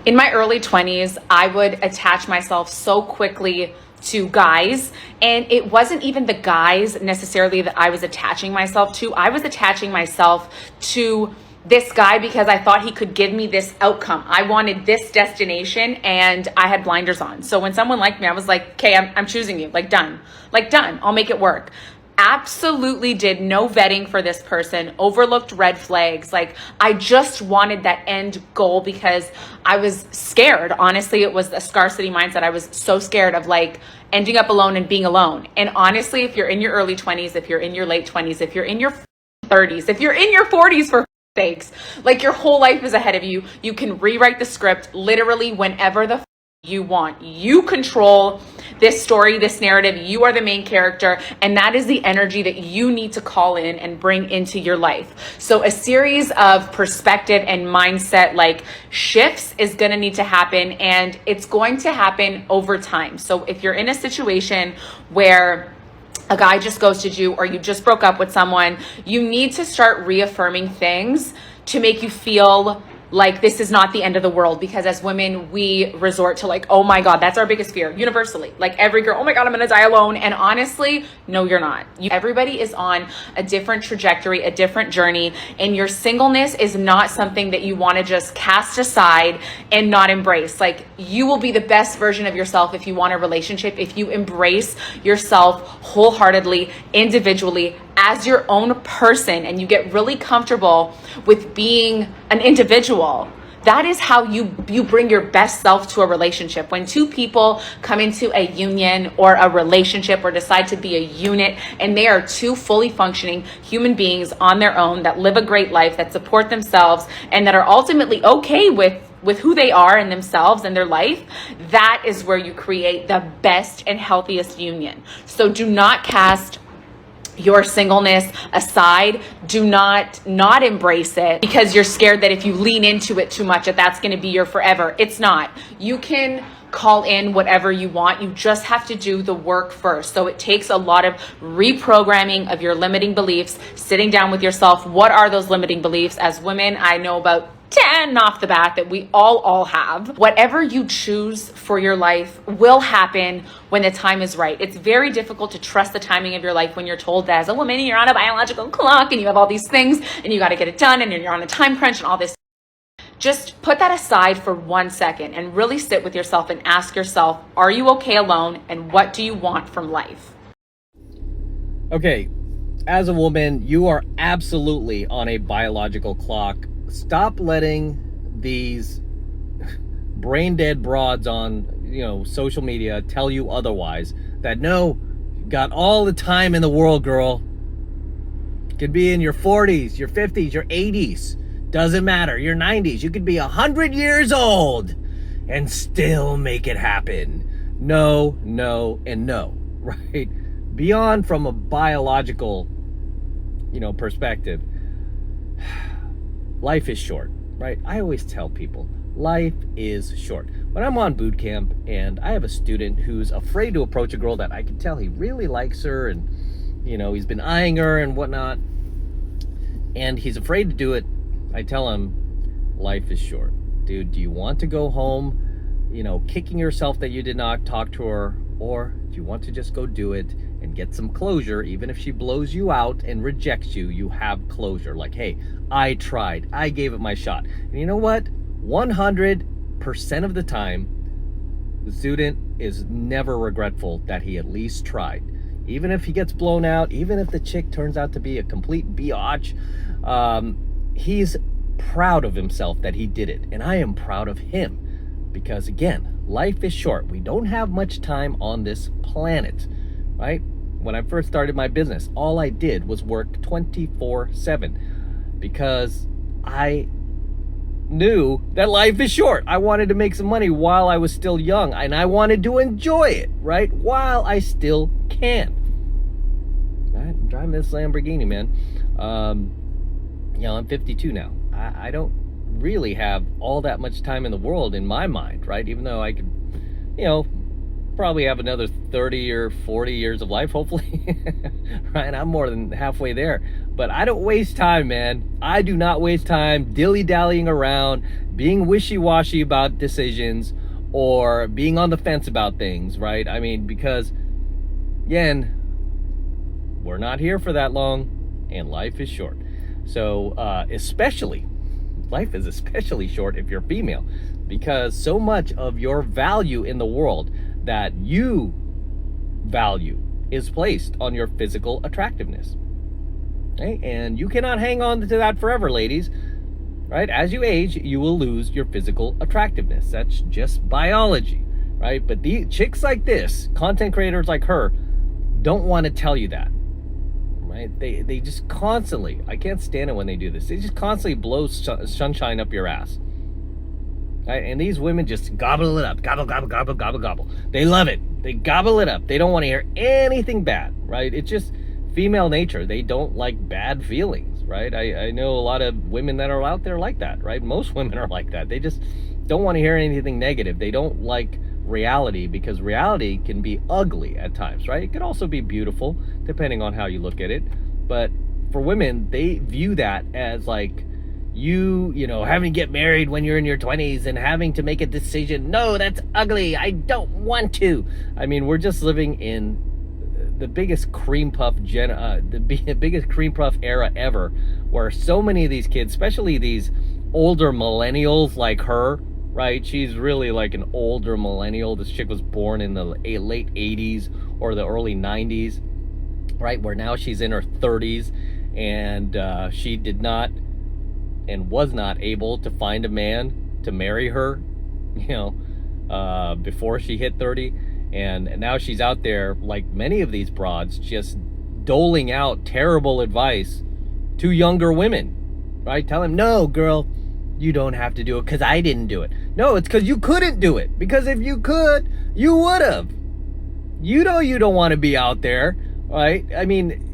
In my early 20s, I would attach myself so quickly to guys, and it wasn't even the guys necessarily that I was attaching myself to. I was attaching myself to this guy because I thought he could give me this outcome. I wanted this destination and I had blinders on. So when someone liked me, I was like, okay, I'm choosing you, like done, I'll make it work. Absolutely did no vetting for this person, overlooked red flags. Like, I just wanted that end goal because I was scared. Honestly, it was a scarcity mindset. I was so scared of like ending up alone and being alone. And honestly, if you're in your early 20s, if you're in your late 20s, if you're in your 30s, if you're in your 40s, for sakes, like your whole life is ahead of you. You can rewrite the script literally whenever the you want. You control this story, this narrative. You are the main character, and that is the energy that you need to call in and bring into your life. So a series of perspective and mindset like shifts is going to need to happen, and it's going to happen over time. So if you're in a situation where a guy just ghosted you or you just broke up with someone, you need to start reaffirming things to make you feel like this is not the end of the world. Because as women, we resort to like, oh my God, that's our biggest fear universally. Like every girl, oh my God, I'm gonna die alone. And honestly, no, you're not. Everybody is on a different trajectory, a different journey. And your singleness is not something that you wanna just cast aside and not embrace. Like, you will be the best version of yourself if you want a relationship, if you embrace yourself wholeheartedly, individually, as your own person, and you get really comfortable with being an individual. That is how you bring your best self to a relationship. When two people come into a union or a relationship or decide to be a unit, and they are two fully functioning human beings on their own that live a great life, that support themselves, and that are ultimately okay with who they are and themselves and their life, that is where you create the best and healthiest union. So do not cast your singleness aside. Do not embrace it because you're scared that if you lean into it too much, that's going to be your forever. It's not. You can call in whatever you want. You just have to do the work first. So it takes a lot of reprogramming of your limiting beliefs, sitting down with yourself. What are those limiting beliefs? As women, I know about 10 off the bat that we all have. Whatever you choose for your life will happen when the time is right. It's very difficult to trust the timing of your life when you're told that as a woman you're on a biological clock and you have all these things and you got to get it done and you're on a time crunch and all this. Just put that aside for 1 second and really sit with yourself and ask yourself, are you okay alone, and what do you want from life? Okay, as a woman, you are absolutely on a biological clock. Stop letting these brain dead broads on, social media tell you otherwise. That no, you got all the time in the world, girl. You could be in your 40s, your 50s, your 80s. Doesn't matter. Your 90s. You could be 100 years old and still make it happen. No, and no, right? Beyond from a biological, perspective, life is short, right? I always tell people, life is short. When I'm on boot camp and I have a student who's afraid to approach a girl that I can tell he really likes her and, he's been eyeing her and whatnot, and he's afraid to do it, I tell him, life is short. Dude, do you want to go home, kicking yourself that you did not talk to her, or do you want to just go do it and get some closure? Even if she blows you out and rejects you, you have closure. Like, hey, I tried. I gave it my shot. And you know what? 100% of the time, the student is never regretful that he at least tried. Even if he gets blown out, even if the chick turns out to be a complete biatch, he's proud of himself that he did it. And I am proud of him. Because again, life is short. We don't have much time on this planet, right? When I first started my business, all I did was work 24/7 because I knew that life is short. I wanted to make some money while I was still young, and I wanted to enjoy it, right? While I still can. Right? I'm driving this Lamborghini, man. I'm 52 now. I don't really have all that much time in the world in my mind, right? Even though I could, probably have another 30 or 40 years of life, hopefully. Right? I'm more than halfway there. But I don't waste time, man. I do not waste time dilly-dallying around, being wishy-washy about decisions, or being on the fence about things, right? I mean, because, again, we're not here for that long, and life is short. So, life is especially short if you're female, because so much of your value in the world that you value is placed on your physical attractiveness. Okay? And you cannot hang on to that forever, ladies. Right? As you age, you will lose your physical attractiveness. That's just biology, right? But the chicks like this, content creators like her, don't want to tell you that. Right? They just constantly, I can't stand it when they do this. They just constantly blow sunshine up your ass. Right? And these women just gobble it up. Gobble, gobble, gobble, gobble, gobble. They love it. They gobble it up. They don't want to hear anything bad, right? It's just female nature. They don't like bad feelings, right? I know a lot of women that are out there like that, right? Most women are like that. They just don't want to hear anything negative. They don't like reality, because reality can be ugly at times, right? It could also be beautiful, depending on how you look at it. But for women, they view that as like, you know, having to get married when you're in your 20s and having to make a decision. No, that's ugly. I don't want to. I mean, we're just living in the biggest cream puff biggest cream puff era ever, where so many of these kids, especially these older millennials like her, right? She's really like an older millennial. This chick was born in the late 80s or the early 90s, right? Where now she's in her 30s, and she did not and was not able to find a man to marry her, before she hit 30. And now she's out there, like many of these broads, just doling out terrible advice to younger women, right? Tell them, no, girl, you don't have to do it because I didn't do it. No, it's because you couldn't do it. Because if you could, you would have. You know you don't want to be out there, right? I mean,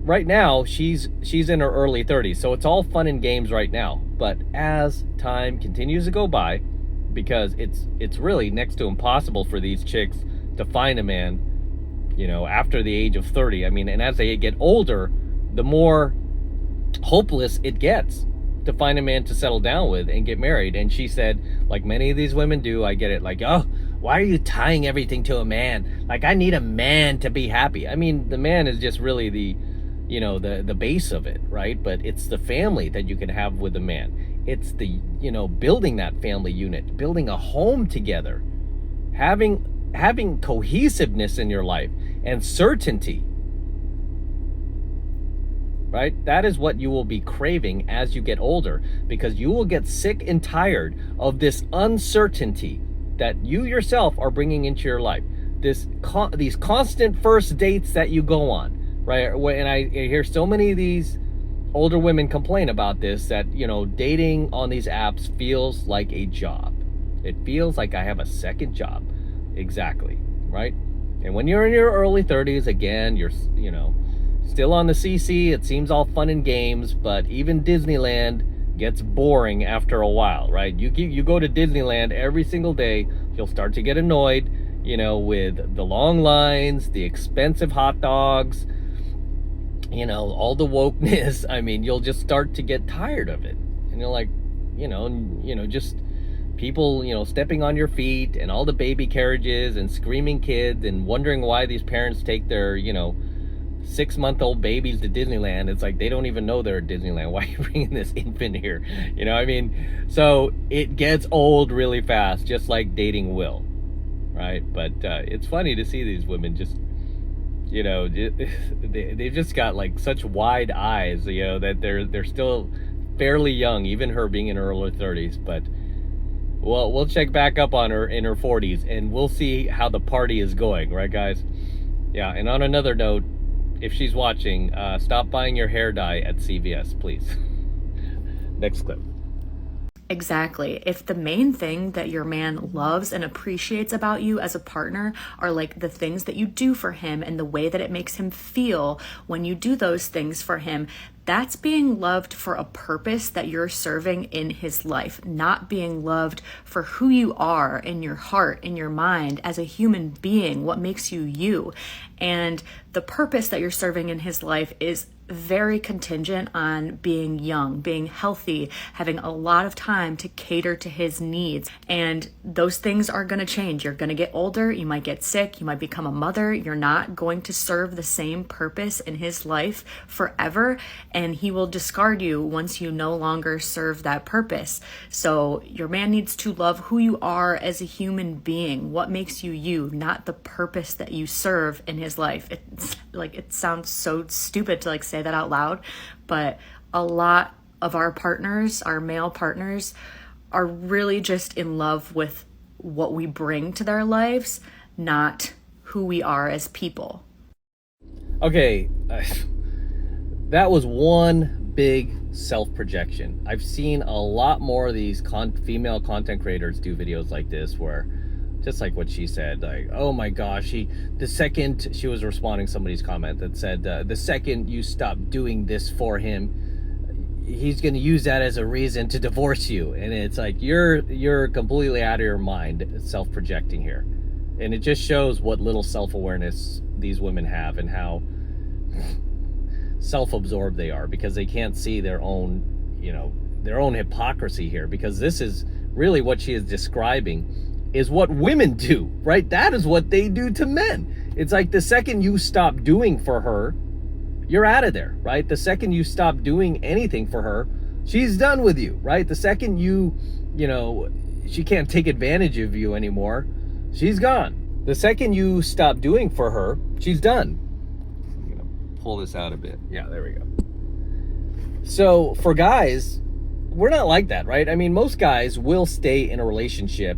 right now, she's in her early 30s, so it's all fun and games right now. But as time continues to go by, because it's really next to impossible for these chicks to find a man, after the age of 30. I mean, and as they get older, the more hopeless it gets to find a man to settle down with and get married. And she said, like many of these women do, I get it, like, oh, why are you tying everything to a man? Like, I need a man to be happy. I mean, the man is just really the base of it, right? But it's the family that you can have with a man. It's the, building that family unit, building a home together, having cohesiveness in your life and certainty, right? That is what you will be craving as you get older, because you will get sick and tired of this uncertainty that you yourself are bringing into your life. These constant first dates that you go on, right? And I hear so many of these older women complain about this, that, dating on these apps feels like a job. It feels like I have a second job. Exactly, right? And when you're in your early 30s, again, you're, still on the CC. It seems all fun and games, but even Disneyland gets boring after a while, right? You go to Disneyland every single day, you'll start to get annoyed, with the long lines, the expensive hot dogs, all the wokeness. I mean, you'll just start to get tired of it. And you're like, just people, stepping on your feet, and all the baby carriages and screaming kids, and wondering why these parents take their, 6-month-old babies to Disneyland. It's like, they don't even know they're at Disneyland. Why are you bringing this infant here? So it gets old really fast, just like dating will, right? But it's funny to see these women just, they've just got like such wide eyes, that they're still fairly young, even her being in her early 30s. But we'll check back up on her in her 40s, and we'll see how the party is going, right, guys? Yeah. And on another note, if she's watching, stop buying your hair dye at CVS, please. Next clip. Exactly. If the main thing that your man loves and appreciates about you as a partner are like the things that you do for him and the way that it makes him feel when you do those things for him, that's being loved for a purpose that you're serving in his life, not being loved for who you are in your heart, in your mind, as a human being, what makes you you. And the purpose that you're serving in his life is very contingent on being young, being healthy, having a lot of time to cater to his needs. And those things are going to change. You're going to get older, you might get sick, you might become a mother. You're not going to serve the same purpose in his life forever, and he will discard you once you no longer serve that purpose. So your man needs to love who you are as a human being, what makes you you, not the purpose that you serve in his life. It's like, it sounds so stupid to like say that out loud, but a lot of our partners, our male partners, are really just in love with what we bring to their lives, not who we are as people. Okay, that was one big self-projection. I've seen a lot more of these female content creators do videos like this where, just like what she said, like, oh my gosh, the second she was responding to somebody's comment that said, the second you stop doing this for him, he's going to use that as a reason to divorce you. And it's like, you're completely out of your mind self-projecting here. And it just shows what little self-awareness these women have and how self-absorbed they are, because they can't see their own, their own hypocrisy here, because this is really what she is describing is what women do, right? That is what they do to men. It's like the second you stop doing for her, you're out of there, right? The second you stop doing anything for her, she's done with you, right? The second she can't take advantage of you anymore, she's gone. The second you stop doing for her, she's done. I'm gonna pull this out a bit. Yeah, there we go. So for guys, we're not like that, right? I mean, most guys will stay in a relationship,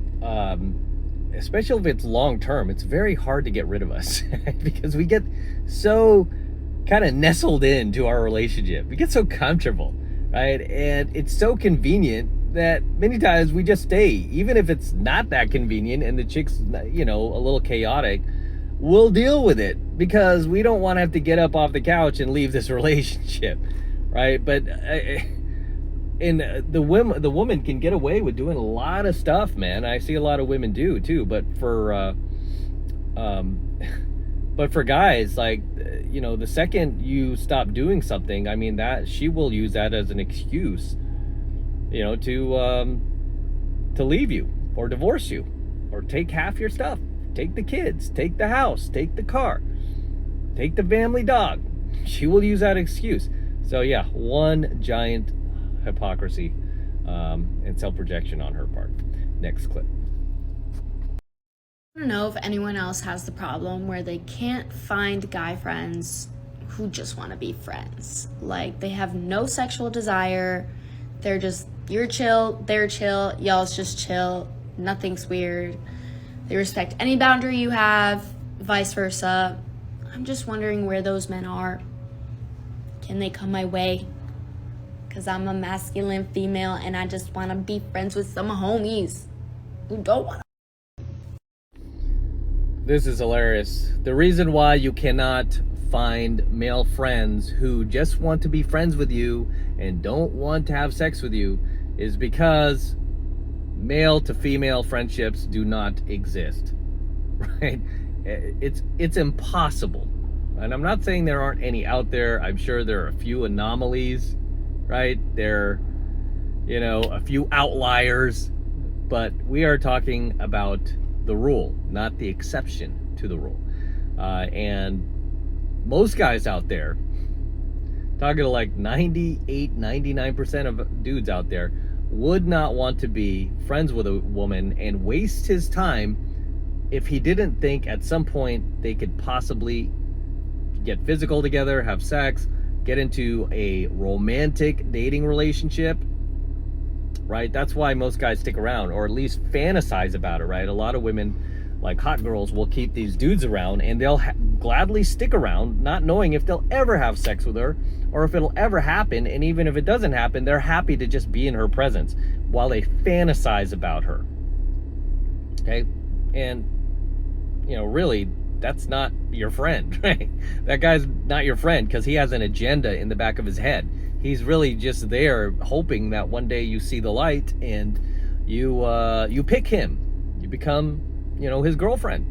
especially if it's long term. It's very hard to get rid of us because we get so kind of nestled into our relationship. We get so comfortable, right? And it's so convenient that many times we just stay, even if it's not that convenient and the chick's, a little chaotic. We'll deal with it because we don't want to have to get up off the couch and leave this relationship, right? But and the woman can get away with doing a lot of stuff, man. I see a lot of women do too, but for guys, like, the second you stop doing something, I mean, that she will use that as an excuse, to leave you or divorce you or take half your stuff, take the kids, take the house, take the car, take the family dog. She will use that excuse. So yeah, one giant hypocrisy and self-projection on her part. Next clip. I don't know if anyone else has the problem where they can't find guy friends who just want to be friends. Like, they have no sexual desire. They're just, you're chill, they're chill, y'all's just chill. Nothing's weird. They respect any boundary you have, vice versa. I'm just wondering where those men are. Can they come my way? Because I'm a masculine female and I just want to be friends with some homies who don't want to. This is hilarious. The reason why you cannot find male friends who just want to be friends with you and don't want to have sex with you is because male to female friendships do not exist, right? It's impossible. And I'm not saying there aren't any out there. I'm sure there are a few anomalies, right? There, a few outliers, but we are talking about the rule, not the exception to the rule. And most guys out there, talking to like 98, 99% of dudes out there, would not want to be friends with a woman and waste his time if he didn't think at some point they could possibly get physical together, have sex, get into a romantic dating relationship, right? That's why most guys stick around, or at least fantasize about it, right? A lot of women, like hot girls, will keep these dudes around and they'll gladly stick around, not knowing if they'll ever have sex with her or if it'll ever happen. And even if it doesn't happen, they're happy to just be in her presence. while they fantasize about her. Okay? And, you know, really, that's not your friend, right? That guy's not your friend because he has an agenda in the back of his head. He's really just there hoping that one day you see the light and you pick him. You become, you know, his girlfriend.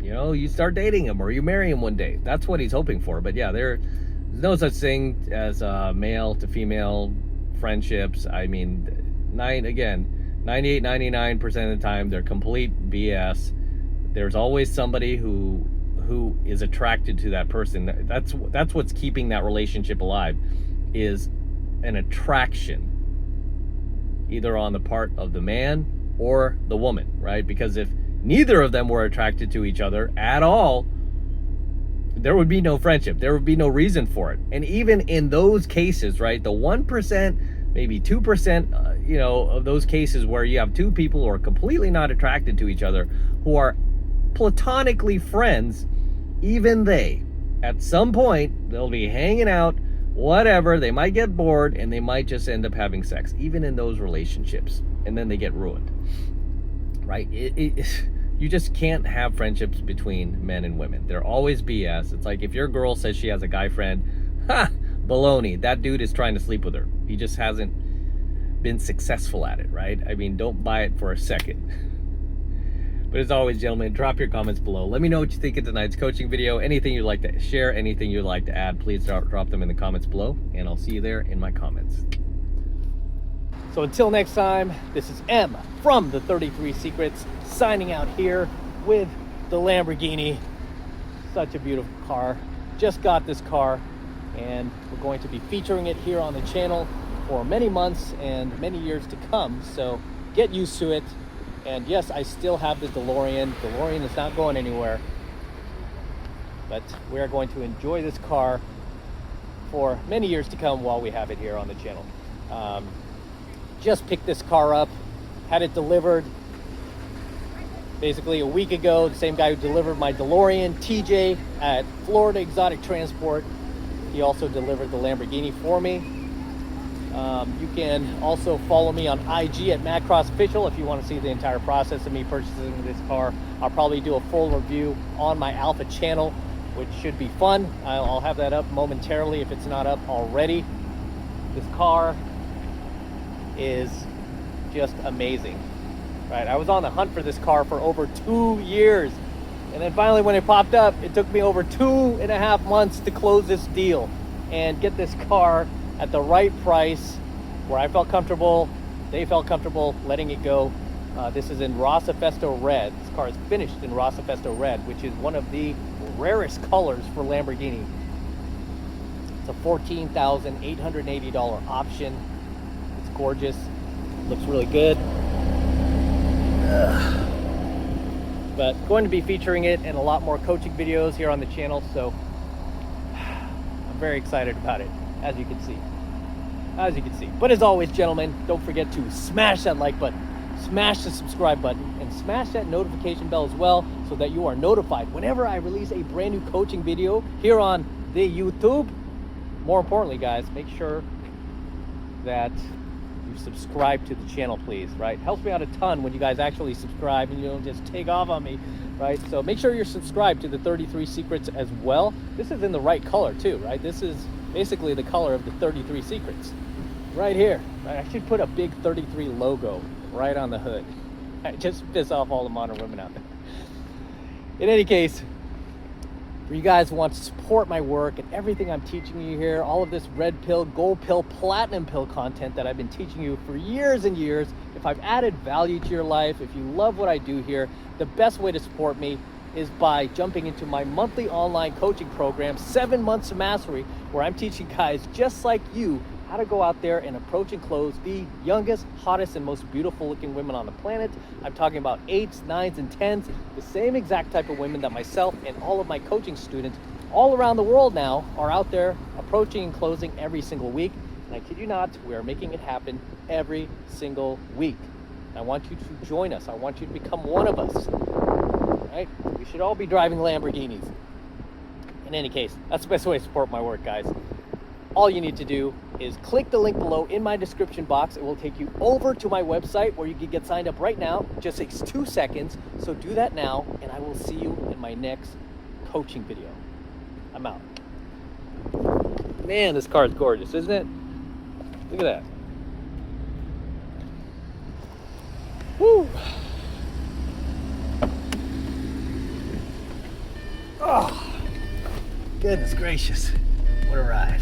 You know, you start dating him or you marry him one day. That's what he's hoping for. But yeah, there's no such thing as male to female friendships. I mean, 98, 99% of the time, they're complete BS. There's always somebody who is attracted to that person. That's what's keeping that relationship alive, is an attraction, either on the part of the man or the woman, right? Because if neither of them were attracted to each other at all, there would be no friendship. There would be no reason for it. And even in those cases, right, the 1%, maybe 2%, you know, of those cases where you have two people who are completely not attracted to each other, who are platonically friends, even they, at some point, they'll be hanging out, whatever, they might get bored, and they might just end up having sex, even in those relationships, and then they get ruined, right? You just can't have friendships between men and women. They're always BS. It's like if your girl says she has a guy friend, baloney. That dude is trying to sleep with her. He just hasn't been successful at it, right? I mean, don't buy it for a second. But as always, gentlemen, drop your comments below. Let me know what you think of tonight's coaching video. Anything you'd like to share, anything you'd like to add, please drop them in the comments below, and I'll see you there in my comments. So until next time, this is M from the 33 Secrets, signing out here with the Lamborghini. Such a beautiful car. Just got this car, and we're going to be featuring it here on the channel for many months and many years to come. So get used to it. And yes, I still have the DeLorean. DeLorean is not going anywhere. But we are going to enjoy this car for many years to come while we have it here on the channel. Just picked this car up, had it delivered basically a week ago. The same guy who delivered my DeLorean, TJ, at Florida Exotic Transport. He also delivered the Lamborghini for me. You can also follow me on IG at MadCrossOfficial if you want to see the entire process of me purchasing this car. I'll probably do a full review on my Alpha channel, which should be fun. I'll have that up momentarily if it's not up already. This car is just amazing, right? I was on the hunt for this car for over 2 years, and then finally when it popped up, it took me over 2.5 months to close this deal and get this car at the right price where I felt comfortable, they felt comfortable letting it go. This is in Rosa Festo Red. This car is finished in Rosa Festo Red, which is one of the rarest colors for Lamborghini. It's a $14,880 option. It's gorgeous, looks really good. But going to be featuring it in a lot more coaching videos here on the channel, so I'm very excited about it, as you can see. But as always, gentlemen, don't forget to smash that like button, smash the subscribe button, and smash that notification bell as well, so that you are notified whenever I release a brand new coaching video here on the YouTube. More importantly, guys, make sure that you subscribe to the channel, please, right? Helps me out a ton when you guys actually subscribe and you don't just take off on me, right? So make sure you're subscribed to the 33 Secrets as well. This is in the right color too, right? This is basically the color of the 33 Secrets right here, right? I should put a big 33 logo right on the hood. Right? Just piss off all the modern women out there. In any case, for you guys who want to support my work and everything I'm teaching you here, all of this red pill, gold pill, platinum pill content that I've been teaching you for years and years, if I've added value to your life, if you love what I do here, the best way to support me is by jumping into my monthly online coaching program, 7 Months of Mastery, where I'm teaching guys just like you how to go out there and approach and close the youngest, hottest, and most beautiful looking women on the planet. I'm talking about 8s, 9s, and 10s, the same exact type of women that myself and all of my coaching students all around the world now are out there approaching and closing every single week. And I kid you not, we are making it happen every single week. I want you to join us. I want you to become one of us, right? We should all be driving Lamborghinis. In any case, that's the best way to support my work, guys. All you need to do is click the link below in my description box. It will take you over to my website where you can get signed up right now. It just takes 2 seconds. So do that now, and I will see you in my next coaching video. I'm out. Man, this car is gorgeous, isn't it? Look at that. Woo! Oh, goodness gracious. What a ride.